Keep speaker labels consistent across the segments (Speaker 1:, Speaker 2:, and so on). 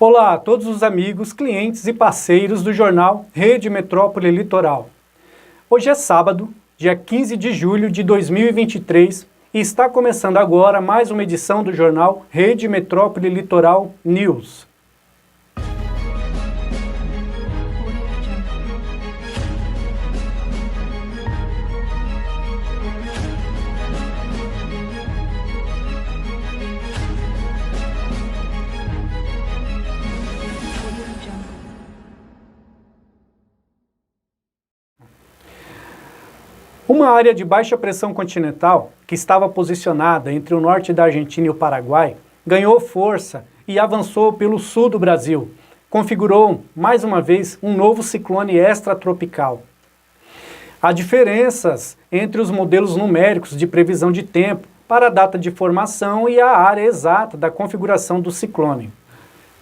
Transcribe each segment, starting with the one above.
Speaker 1: Olá a todos os amigos, clientes e parceiros do jornal Rede Metrópole Litoral. Hoje é sábado, dia 15 de julho de 2023 e está começando agora mais uma edição do jornal Rede Metrópole Litoral News. Uma área de baixa pressão continental, que estava posicionada entre o norte da Argentina e o Paraguai, ganhou força e avançou pelo sul do Brasil. Configurou, mais uma vez, um novo ciclone extratropical. Há diferenças entre os modelos numéricos de previsão de tempo para a data de formação e a área exata da configuração do ciclone.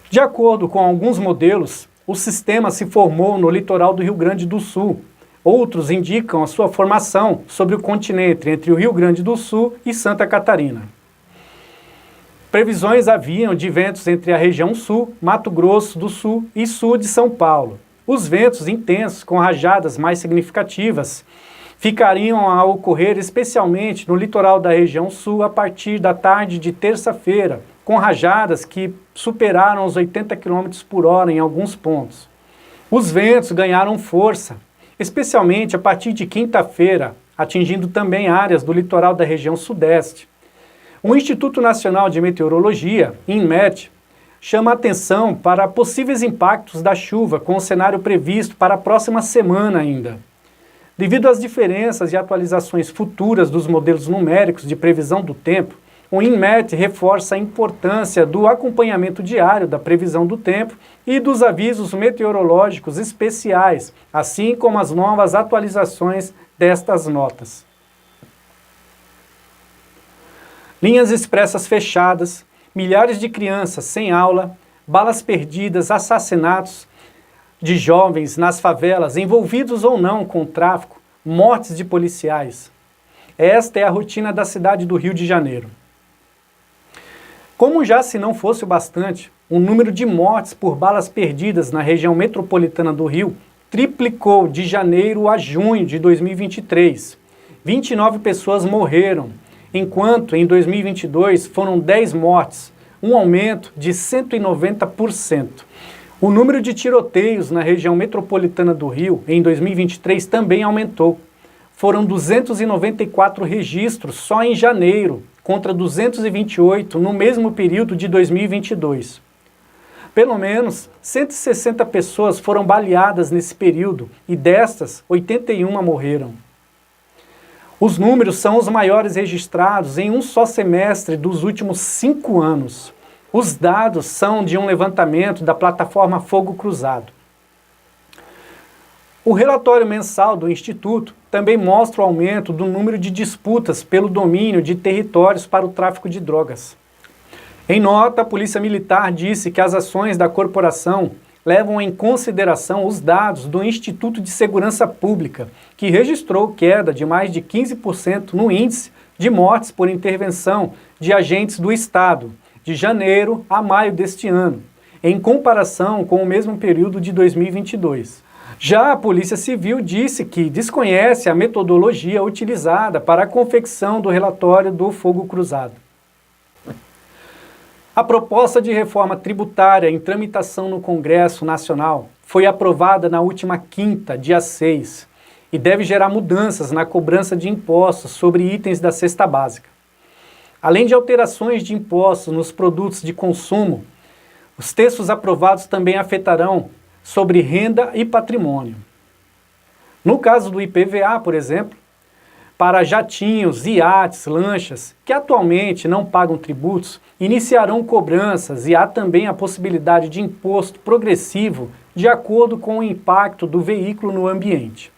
Speaker 1: De acordo com alguns modelos, o sistema se formou no litoral do Rio Grande do Sul. Outros indicam a sua formação sobre o continente entre o Rio Grande do Sul e Santa Catarina. Previsões haviam de ventos entre a região sul, Mato Grosso do Sul e sul de São Paulo. Os ventos intensos, com rajadas mais significativas, ficariam a ocorrer especialmente no litoral da região sul a partir da tarde de terça-feira, com rajadas que superaram os 80 km por hora em alguns pontos. Os ventos ganharam força, especialmente a partir de quinta-feira, atingindo também áreas do litoral da região sudeste. O Instituto Nacional de Meteorologia, INMET, chama atenção para possíveis impactos da chuva com o cenário previsto para a próxima semana ainda. Devido às diferenças e atualizações futuras dos modelos numéricos de previsão do tempo, o INMET reforça a importância do acompanhamento diário da previsão do tempo e dos avisos meteorológicos especiais, assim como as novas atualizações destas notas. Linhas expressas fechadas, milhares de crianças sem aula, balas perdidas, assassinatos de jovens nas favelas, envolvidos ou não com o tráfico, mortes de policiais. Esta é a rotina da cidade do Rio de Janeiro. Como já se não fosse o bastante, o número de mortes por balas perdidas na região metropolitana do Rio triplicou de janeiro a junho de 2023. 29 pessoas morreram, enquanto em 2022 foram 10 mortes, um aumento de 190%. O número de tiroteios na região metropolitana do Rio em 2023 também aumentou. Foram 294 registros só em janeiro, contra 228 no mesmo período de 2022. Pelo menos 160 pessoas foram baleadas nesse período e destas, 81 morreram. Os números são os maiores registrados em um só semestre dos últimos 5 anos. Os dados são de um levantamento da plataforma Fogo Cruzado. O relatório mensal do Instituto também mostra o aumento do número de disputas pelo domínio de territórios para o tráfico de drogas. Em nota, a Polícia Militar disse que as ações da corporação levam em consideração os dados do Instituto de Segurança Pública, que registrou queda de mais de 15% no índice de mortes por intervenção de agentes do Estado, de janeiro a maio deste ano, em comparação com o mesmo período de 2022. Já a Polícia Civil disse que desconhece a metodologia utilizada para a confecção do relatório do Fogo Cruzado. A proposta de reforma tributária em tramitação no Congresso Nacional foi aprovada na última quinta, dia 6, e deve gerar mudanças na cobrança de impostos sobre itens da cesta básica. Além de alterações de impostos nos produtos de consumo, os textos aprovados também afetarão sobre renda e patrimônio. No caso do IPVA, por exemplo, para jatinhos, iates, lanchas, que atualmente não pagam tributos, iniciarão cobranças e há também a possibilidade de imposto progressivo de acordo com o impacto do veículo no ambiente.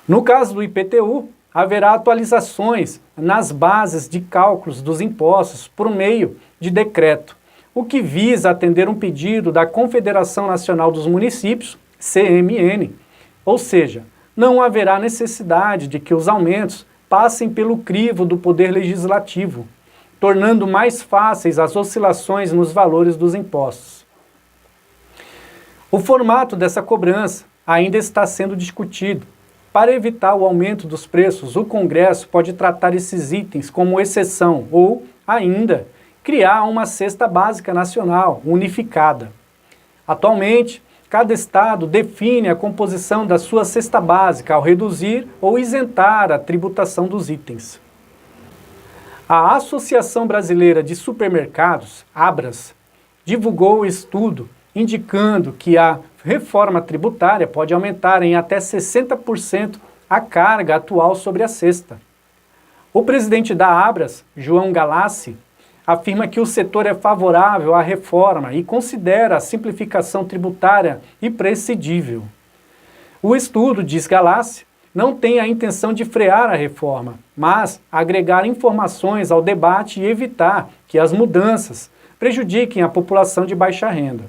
Speaker 1: No caso do IPTU, haverá atualizações nas bases de cálculos dos impostos por meio de decreto, o que visa atender um pedido da Confederação Nacional dos Municípios, CMN, ou seja, não haverá necessidade de que os aumentos passem pelo crivo do Poder Legislativo, tornando mais fáceis as oscilações nos valores dos impostos. O formato dessa cobrança ainda está sendo discutido. Para evitar o aumento dos preços, o Congresso pode tratar esses itens como exceção ou, ainda, criar uma cesta básica nacional unificada. Atualmente, cada estado define a composição da sua cesta básica ao reduzir ou isentar a tributação dos itens. A Associação Brasileira de Supermercados, ABRAS, divulgou o estudo indicando que a reforma tributária pode aumentar em até 60% a carga atual sobre a cesta. O presidente da ABRAS, João Galassi, afirma que o setor é favorável à reforma e considera a simplificação tributária imprescindível. O estudo, diz Galassi, não tem a intenção de frear a reforma, mas agregar informações ao debate e evitar que as mudanças prejudiquem a população de baixa renda.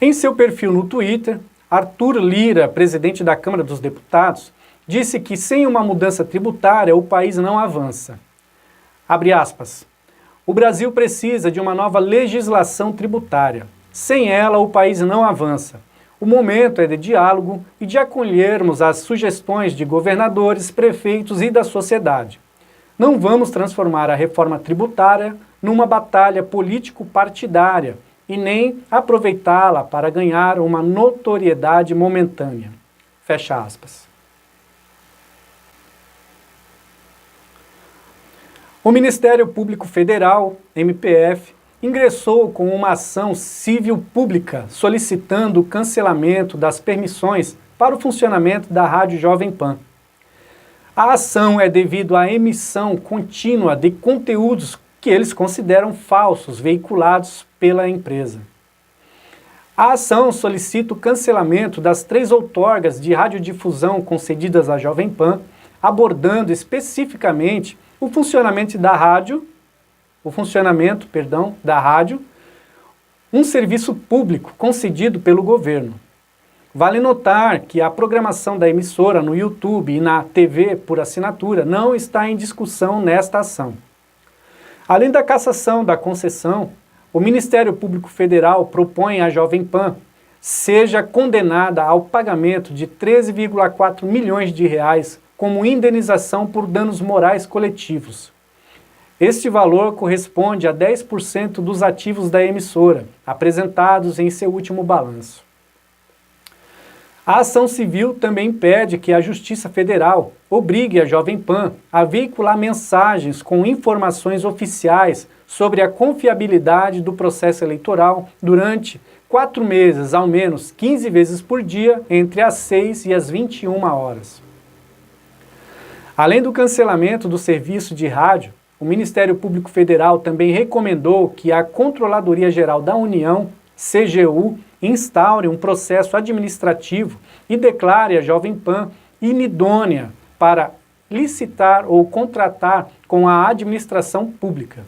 Speaker 1: Em seu perfil no Twitter, Arthur Lira, presidente da Câmara dos Deputados, disse que sem uma mudança tributária o país não avança. Abre aspas. O Brasil precisa de uma nova legislação tributária. Sem ela, o país não avança. O momento é de diálogo e de acolhermos as sugestões de governadores, prefeitos e da sociedade. Não vamos transformar a reforma tributária numa batalha político-partidária e nem aproveitá-la para ganhar uma notoriedade momentânea. Fecha aspas. O Ministério Público Federal, MPF, ingressou com uma ação civil pública solicitando o cancelamento das permissões para o funcionamento da Rádio Jovem Pan. A ação é devido à emissão contínua de conteúdos que eles consideram falsos, veiculados pela empresa. A ação solicita o cancelamento das 3 outorgas de radiodifusão concedidas à Jovem Pan, abordando especificamente o funcionamento da rádio, um serviço público concedido pelo governo. Vale notar que a programação da emissora no YouTube e na TV por assinatura não está em discussão nesta ação. Além da cassação da concessão, o Ministério Público Federal propõe à Jovem Pan seja condenada ao pagamento de 13,4 milhões de reais como indenização por danos morais coletivos. Este valor corresponde a 10% dos ativos da emissora, apresentados em seu último balanço. A ação civil também pede que a Justiça Federal obrigue a Jovem Pan a veicular mensagens com informações oficiais sobre a confiabilidade do processo eleitoral durante 4 meses, ao menos 15 vezes por dia, entre as 6 e as 21 horas. Além do cancelamento do serviço de rádio, o Ministério Público Federal também recomendou que a Controladoria Geral da União, CGU, instaure um processo administrativo e declare a Jovem Pan inidônea para licitar ou contratar com a administração pública.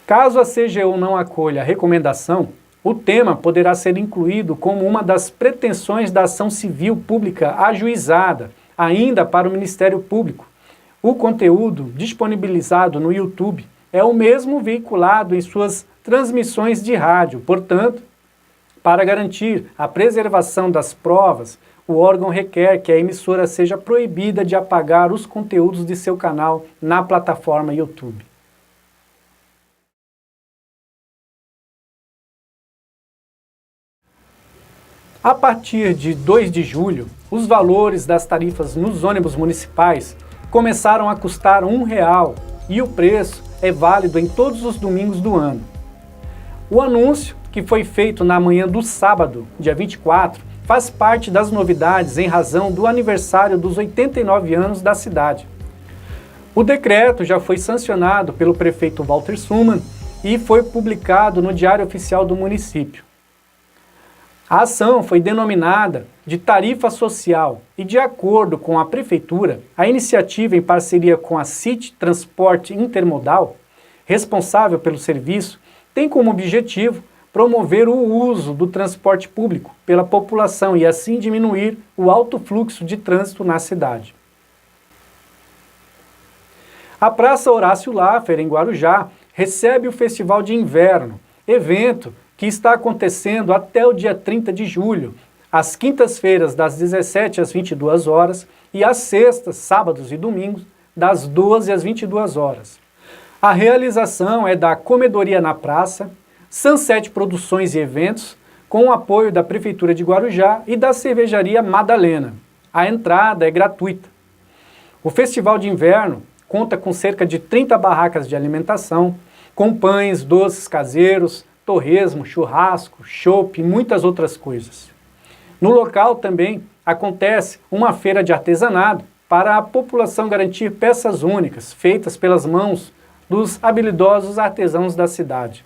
Speaker 1: Caso a CGU não acolha a recomendação, o tema poderá ser incluído como uma das pretensões da ação civil pública ajuizada, ainda para o Ministério Público. O conteúdo disponibilizado no YouTube é o mesmo veiculado em suas transmissões de rádio, portanto, para garantir a preservação das provas, o órgão requer que a emissora seja proibida de apagar os conteúdos de seu canal na plataforma YouTube. A partir de 2 de julho, os valores das tarifas nos ônibus municipais começaram a custar R$1 e o preço é válido em todos os domingos do ano. O anúncio, que foi feito na manhã do sábado, dia 24, faz parte das novidades em razão do aniversário dos 89 anos da cidade. O decreto já foi sancionado pelo prefeito Walter Sumann e foi publicado no Diário Oficial do município. A ação foi denominada de tarifa social e, de acordo com a prefeitura, a iniciativa em parceria com a City Transporte Intermodal, responsável pelo serviço, tem como objetivo promover o uso do transporte público pela população e assim diminuir o alto fluxo de trânsito na cidade. A Praça Horácio Laffer, em Guarujá, recebe o Festival de Inverno, evento que está acontecendo até o dia 30 de julho, às quintas-feiras das 17 às 22 horas e às sextas, sábados e domingos, das 12 às 22 horas. A realização é da Comedoria na Praça, Sunset Produções e Eventos, com o apoio da Prefeitura de Guarujá e da Cervejaria Madalena. A entrada é gratuita. O Festival de Inverno conta com cerca de 30 barracas de alimentação, com pães, doces caseiros, torresmo, churrasco, chopp e muitas outras coisas. No local também acontece uma feira de artesanato para a população garantir peças únicas, feitas pelas mãos dos habilidosos artesãos da cidade.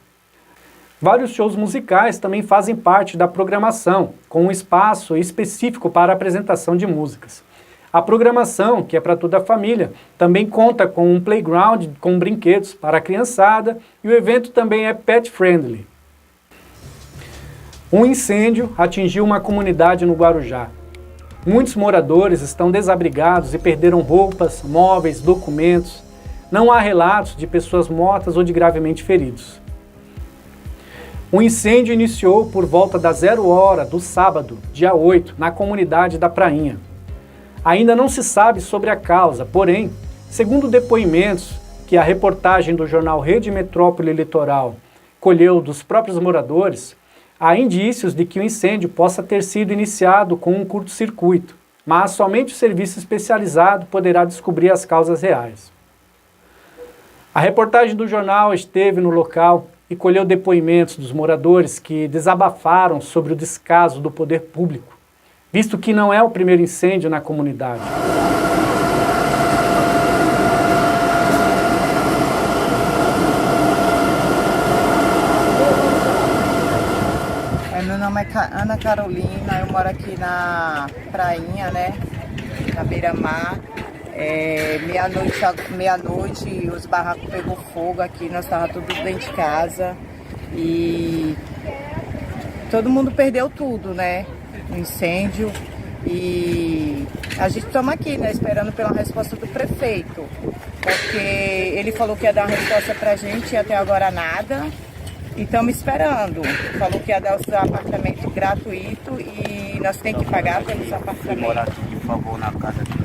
Speaker 1: Vários shows musicais também fazem parte da programação, com um espaço específico para a apresentação de músicas. A programação, que é para toda a família, também conta com um playground com brinquedos para a criançada e o evento também é pet friendly. Um incêndio atingiu uma comunidade no Guarujá. Muitos moradores estão desabrigados e perderam roupas, móveis, documentos. Não há relatos de pessoas mortas ou de gravemente feridos. O incêndio iniciou por volta das 0 hora do sábado, dia 8, na comunidade da Prainha. Ainda não se sabe sobre a causa, porém, segundo depoimentos que a reportagem do jornal Rede Metrópole Litoral colheu dos próprios moradores, há indícios de que o incêndio possa ter sido iniciado com um curto-circuito, mas somente o serviço especializado poderá descobrir as causas reais. A reportagem do jornal esteve no local e colheu depoimentos dos moradores que desabafaram sobre o descaso do poder público, visto que não é o primeiro incêndio na comunidade.
Speaker 2: Meu nome é Ana Carolina, eu moro aqui na Prainha, né, na beira-mar. Meia-noite os barracos pegou fogo aqui, nós estávamos todos dentro de casa e todo mundo perdeu tudo, né, no incêndio. E a gente estamos aqui, né, esperando pela resposta do prefeito, porque ele falou que ia dar uma resposta pra gente e até agora nada. E estamos esperando. Falou que ia dar os apartamentos gratuitos e nós temos que pagar pelos apartamentos.
Speaker 3: Fui morar aqui de favor na casa do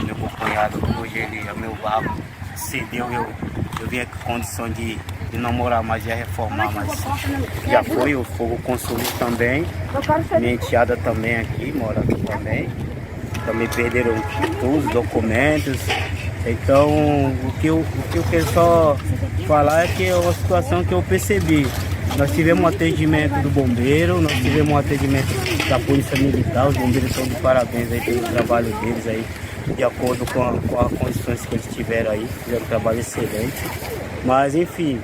Speaker 3: meu companheiro, hoje ele é meu barco, cedeu, eu vim com condição de não morar mais, ia reformar, mas já foi, o fogo consumiu também. Minha enteada também aqui, mora aqui também. Também perderam todos os documentos. Então, o que eu quero só falar é que é uma situação que eu percebi. Nós tivemos um atendimento do bombeiro, nós tivemos um atendimento da Polícia Militar, os bombeiros estão de parabéns aí pelo trabalho deles aí, de acordo com as condições que eles tiveram aí, fizeram um trabalho excelente. Mas, enfim,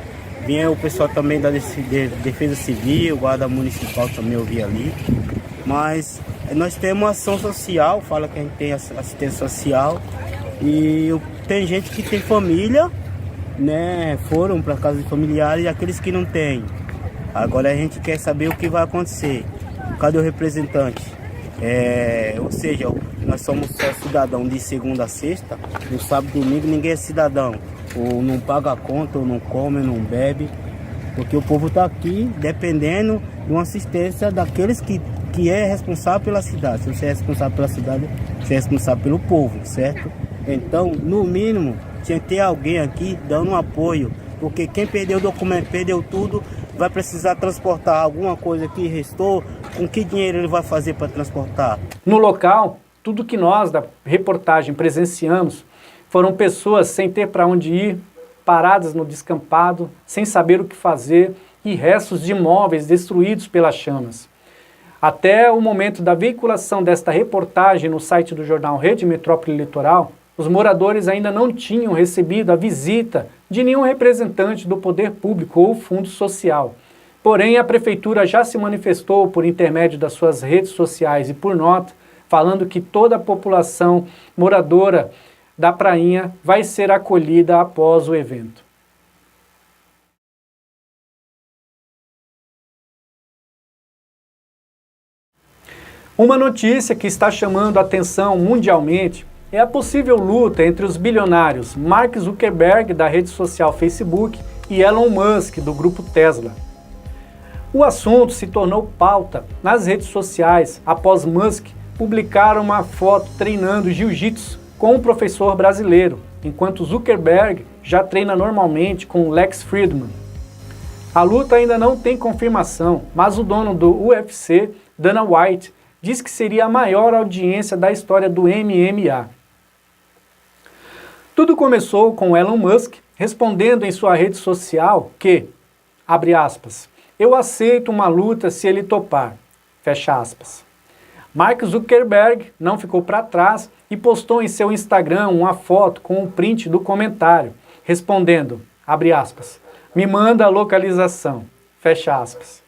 Speaker 3: vinha o pessoal também da Defesa Civil, Guarda Municipal também eu vi ali. Mas nós temos ação social, fala que a gente tem assistência social. E tem gente que tem família, né, foram para casa de familiares, e aqueles que não têm. Agora a gente quer saber o que vai acontecer. Cadê o representante? Ou seja, nós somos só cidadão de segunda a sexta, no sábado e domingo ninguém é cidadão. Ou não paga a conta, ou não come, ou não bebe. Porque o povo está aqui dependendo de uma assistência daqueles que é responsável pela cidade. Se você é responsável pela cidade, você é responsável pelo povo, certo? Então, no mínimo, tinha que ter alguém aqui dando um apoio, porque quem perdeu o documento, perdeu tudo, vai precisar transportar alguma coisa que restou, com que dinheiro ele vai fazer para transportar?
Speaker 1: No local, tudo que nós da reportagem presenciamos foram pessoas sem ter para onde ir, paradas no descampado, sem saber o que fazer e restos de imóveis destruídos pelas chamas. Até o momento da veiculação desta reportagem no site do jornal Rede Metrópole Litoral, os moradores ainda não tinham recebido a visita de nenhum representante do poder público ou fundo social. Porém, a prefeitura já se manifestou por intermédio das suas redes sociais e por nota, falando que toda a população moradora da Prainha vai ser acolhida após o evento. Uma notícia que está chamando a atenção mundialmente é a possível luta entre os bilionários Mark Zuckerberg, da rede social Facebook, e Elon Musk, do grupo Tesla. O assunto se tornou pauta nas redes sociais após Musk publicar uma foto treinando jiu-jitsu com um professor brasileiro, enquanto Zuckerberg já treina normalmente com Lex Fridman. A luta ainda não tem confirmação, mas o dono do UFC, Dana White, diz que seria a maior audiência da história do MMA. Tudo começou com Elon Musk respondendo em sua rede social que, abre aspas, eu aceito uma luta se ele topar, fecha aspas. Mark Zuckerberg não ficou para trás e postou em seu Instagram uma foto com um print do comentário, respondendo, abre aspas, me manda a localização, fecha aspas.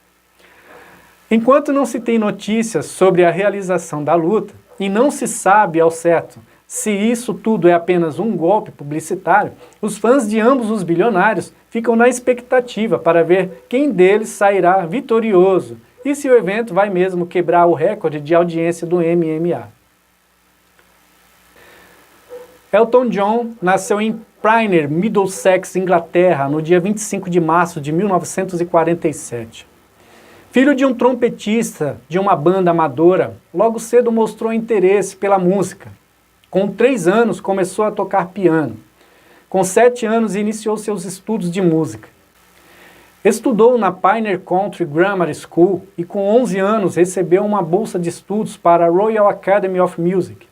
Speaker 1: Enquanto não se tem notícias sobre a realização da luta e não se sabe ao certo se isso tudo é apenas um golpe publicitário, os fãs de ambos os bilionários ficam na expectativa para ver quem deles sairá vitorioso e se o evento vai mesmo quebrar o recorde de audiência do MMA. Elton John nasceu em Prynner, Middlesex, Inglaterra, no dia 25 de março de 1947. Filho de um trompetista de uma banda amadora, logo cedo mostrou interesse pela música. Com 3 anos, começou a tocar piano. Com 7 anos, iniciou seus estudos de música. Estudou na Pioneer Country Grammar School e com 11 anos recebeu uma bolsa de estudos para a Royal Academy of Music.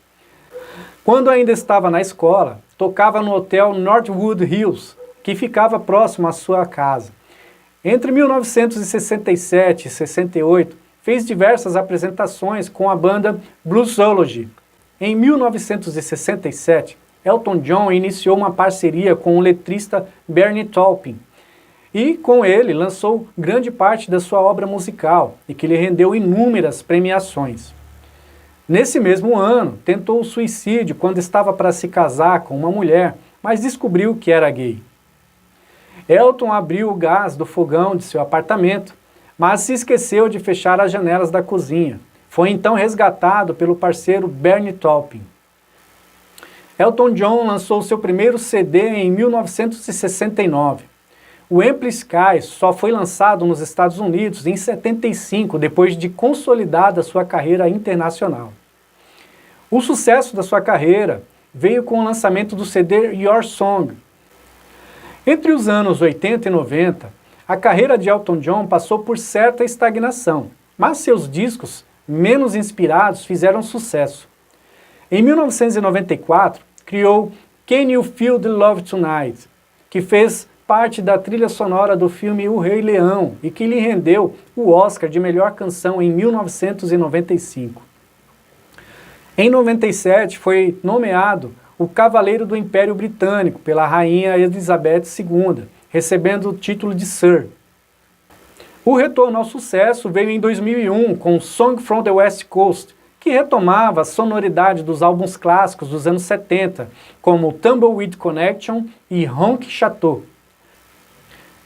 Speaker 1: Quando ainda estava na escola, tocava no hotel Northwood Hills, que ficava próximo à sua casa. Entre 1967 e 68, fez diversas apresentações com a banda Bluesology. Em 1967, Elton John iniciou uma parceria com o letrista Bernie Taupin, e com ele lançou grande parte da sua obra musical e que lhe rendeu inúmeras premiações. Nesse mesmo ano, tentou o suicídio quando estava para se casar com uma mulher, mas descobriu que era gay. Elton abriu o gás do fogão de seu apartamento, mas se esqueceu de fechar as janelas da cozinha. Foi então resgatado pelo parceiro Bernie Taupin. Elton John lançou seu primeiro CD em 1969. O Ampli Sky só foi lançado nos Estados Unidos em 75, depois de consolidada sua carreira internacional. O sucesso da sua carreira veio com o lançamento do CD Your Song. Entre os anos 80 e 90, a carreira de Elton John passou por certa estagnação, mas seus discos, menos inspirados, fizeram sucesso. Em 1994, criou Can You Feel the Love Tonight, que fez parte da trilha sonora do filme O Rei Leão e que lhe rendeu o Oscar de melhor canção em 1995. Em 97, foi nomeado o Cavaleiro do Império Britânico pela Rainha Elizabeth II, recebendo o título de Sir. O retorno ao sucesso veio em 2001 com Song from the West Coast, que retomava a sonoridade dos álbuns clássicos dos anos 70, como Tumbleweed Connection e Honky Chateau.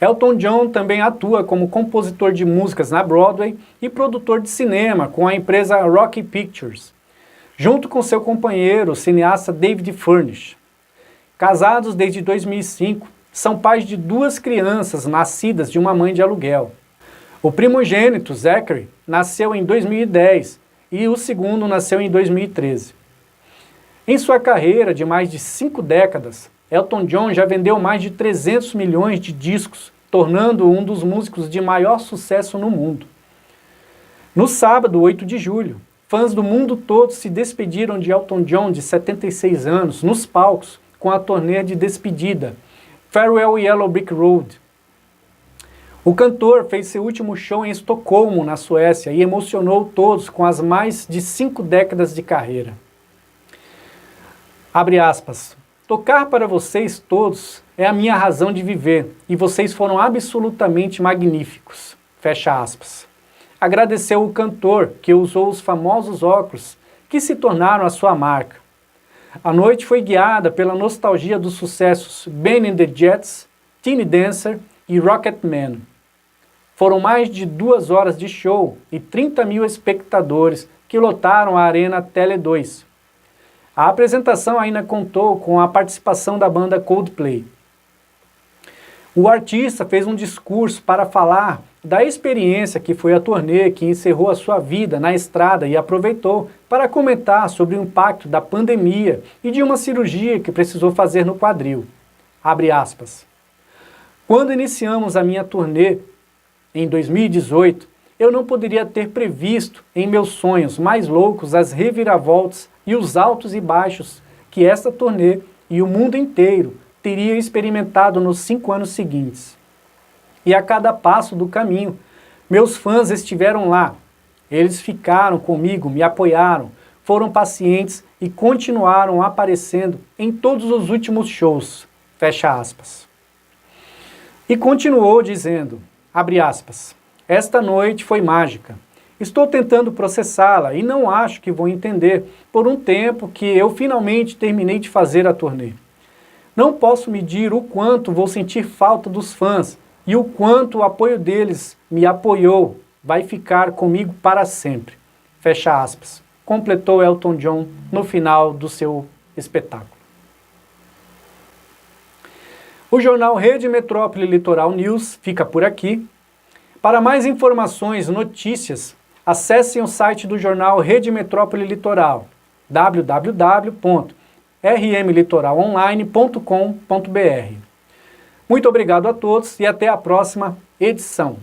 Speaker 1: Elton John também atua como compositor de músicas na Broadway e produtor de cinema com a empresa Rocky Pictures, junto com seu companheiro, o cineasta David Furnish. Casados desde 2005, são pais de 2 crianças nascidas de uma mãe de aluguel. O primogênito, Zachary, nasceu em 2010 e o segundo nasceu em 2013. Em sua carreira de mais de 5 décadas, Elton John já vendeu mais de 300 milhões de discos, tornando-o um dos músicos de maior sucesso no mundo. No sábado, 8 de julho, fãs do mundo todo se despediram de Elton John, de 76 anos, nos palcos, com a turnê de despedida, Farewell Yellow Brick Road. O cantor fez seu último show em Estocolmo, na Suécia, e emocionou todos com as mais de 5 décadas de carreira. Abre aspas. Tocar para vocês todos é a minha razão de viver, e vocês foram absolutamente magníficos. Fecha aspas. Agradeceu o cantor, que usou os famosos óculos, que se tornaram a sua marca. A noite foi guiada pela nostalgia dos sucessos Ben and the Jets, Tiny Dancer e Rocketman. Foram mais de 2 horas de show e 30 mil espectadores que lotaram a Arena Tele 2. A apresentação ainda contou com a participação da banda Coldplay. O artista fez um discurso para falar da experiência que foi a turnê que encerrou a sua vida na estrada e aproveitou para comentar sobre o impacto da pandemia e de uma cirurgia que precisou fazer no quadril. Abre aspas. Quando iniciamos a minha turnê em 2018, eu não poderia ter previsto em meus sonhos mais loucos as reviravoltas e os altos e baixos que esta turnê e o mundo inteiro teria experimentado nos 5 anos seguintes. E a cada passo do caminho, meus fãs estiveram lá. Eles ficaram comigo, me apoiaram, foram pacientes e continuaram aparecendo em todos os últimos shows. Fecha aspas. E continuou dizendo, abre aspas, esta noite foi mágica. Estou tentando processá-la e não acho que vou entender por um tempo que eu finalmente terminei de fazer a turnê. Não posso medir o quanto vou sentir falta dos fãs e o quanto o apoio deles me apoiou, vai ficar comigo para sempre. Fecha aspas. Completou Elton John no final do seu espetáculo. O jornal Rede Metrópole Litoral News fica por aqui. Para mais informações e notícias, acessem o site do jornal Rede Metrópole Litoral, www.rmlitoralonline.com.br. Muito obrigado a todos e até a próxima edição.